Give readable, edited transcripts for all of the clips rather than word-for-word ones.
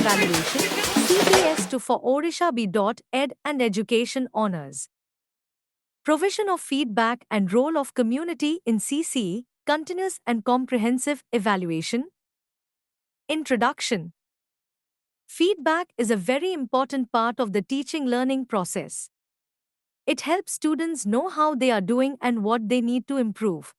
Evaluation CBS2 for Odisha B.Ed and Education Honours. Provision of feedback and role of community in CCE, continuous and comprehensive evaluation. Introduction. Feedback is a very important part of the teaching learning process. It helps students know how they are doing and what they need to improve.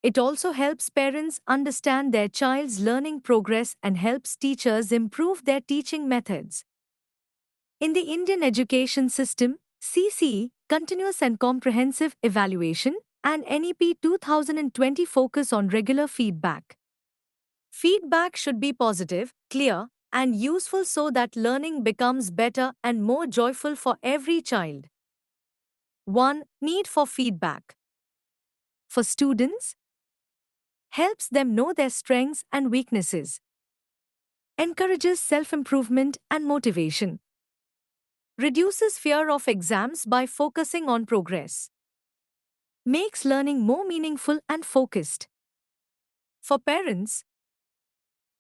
It also helps parents understand their child's learning progress and helps teachers improve their teaching methods. In the Indian education system, CCE, Continuous and Comprehensive Evaluation, and NEP 2020 focus on regular feedback. Feedback should be positive, clear, and useful so that learning becomes better and more joyful for every child. 1. Need for feedback. For students, helps them know their strengths and weaknesses, encourages self-improvement and motivation, reduces fear of exams by focusing on progress, makes learning more meaningful and focused. For parents,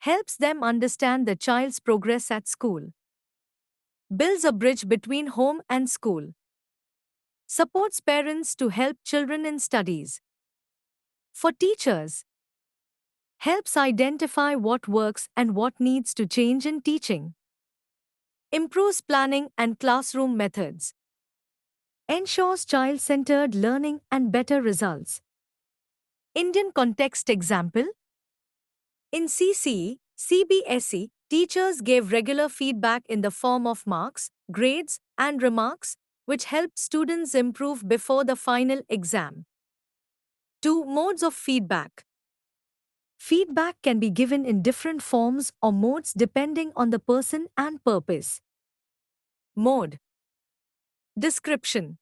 helps them understand the child's progress at school, builds a bridge between home and school, supports parents to help children in studies. For teachers, helps identify what works and what needs to change in teaching, improves planning and classroom methods, ensures child-centered learning and better results. Indian context example. In CCE, CBSE, teachers gave regular feedback in the form of marks, grades, and remarks, which helped students improve before the final exam. 2. Modes of feedback. Feedback can be given in different forms or modes depending on the person and purpose. Mode. Description.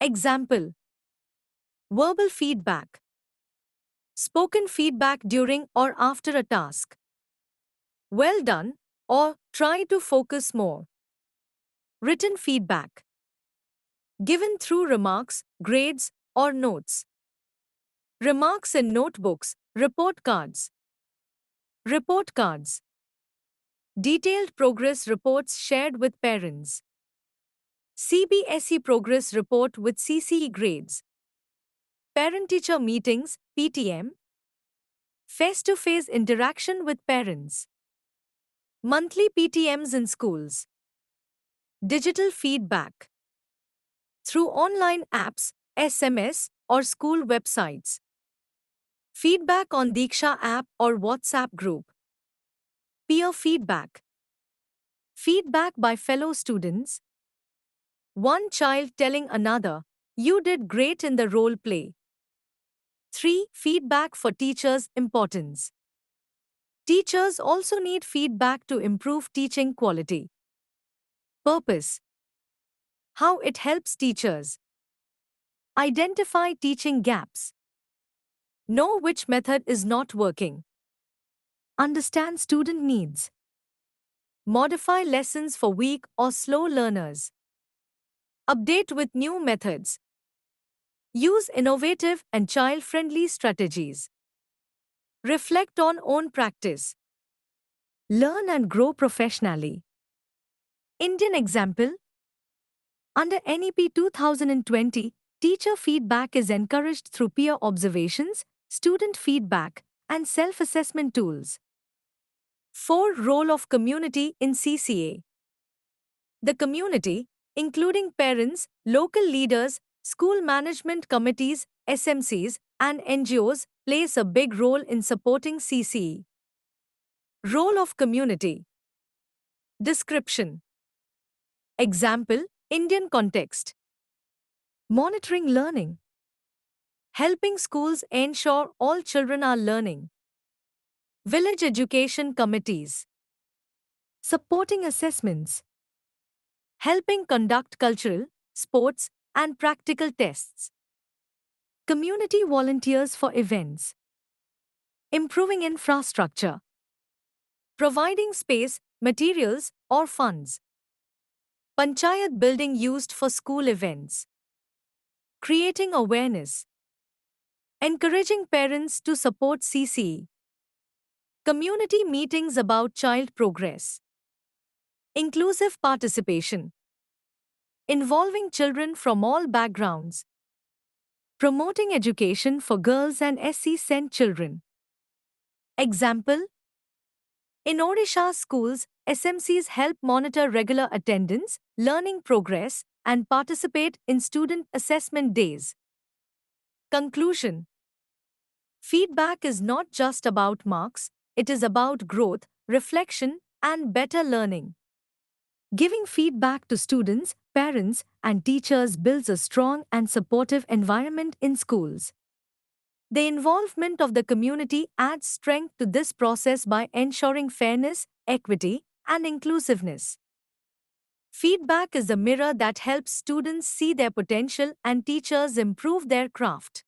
Example. Verbal feedback. Spoken feedback during or after a task. Well done, or try to focus more. Written feedback. Given through remarks, grades, or notes. Remarks in notebooks, report cards. Report cards. Detailed progress reports shared with parents. CBSE progress report with CCE grades. Parent-teacher meetings, PTM. Face-to-face interaction with parents. Monthly PTMs in schools. Digital feedback. Through online apps, SMS, or school websites. Feedback on Diksha app or WhatsApp group. Peer feedback. Feedback by fellow students. One child telling another, "You did great in the role play." 3. Feedback for teachers' importance. Teachers also need feedback to improve teaching quality. Purpose. How it helps teachers identify teaching gaps, know which method is not working, understand student needs, modify lessons for weak or slow learners, update with new methods, use innovative and child-friendly strategies, reflect on own practice, learn and grow professionally. Indian example. Under NEP 2020, teacher feedback is encouraged through peer observations, student feedback, and self-assessment tools. 4. Role of community in CCA. The community, including parents, local leaders, school management committees, SMCs, and NGOs, plays a big role in supporting CCE. Role of community. Description. Example, Indian context. Monitoring learning. Helping schools ensure all children are learning. Village education committees. Supporting assessments. Helping conduct cultural, sports, and practical tests. Community volunteers for events. Improving infrastructure. Providing space, materials, or funds. Panchayat building used for school events. Creating awareness. Encouraging parents to support CCE. Community meetings about child progress. Inclusive participation. Involving children from all backgrounds. Promoting education for girls and SC children. Example: in Odisha schools, SMCs help monitor regular attendance, learning progress, and participate in student assessment days. Conclusion: feedback is not just about marks, it is about growth, reflection, and better learning. Giving feedback to students, parents, and teachers builds a strong and supportive environment in schools. The involvement of the community adds strength to this process by ensuring fairness, equity, and inclusiveness. Feedback is a mirror that helps students see their potential and teachers improve their craft.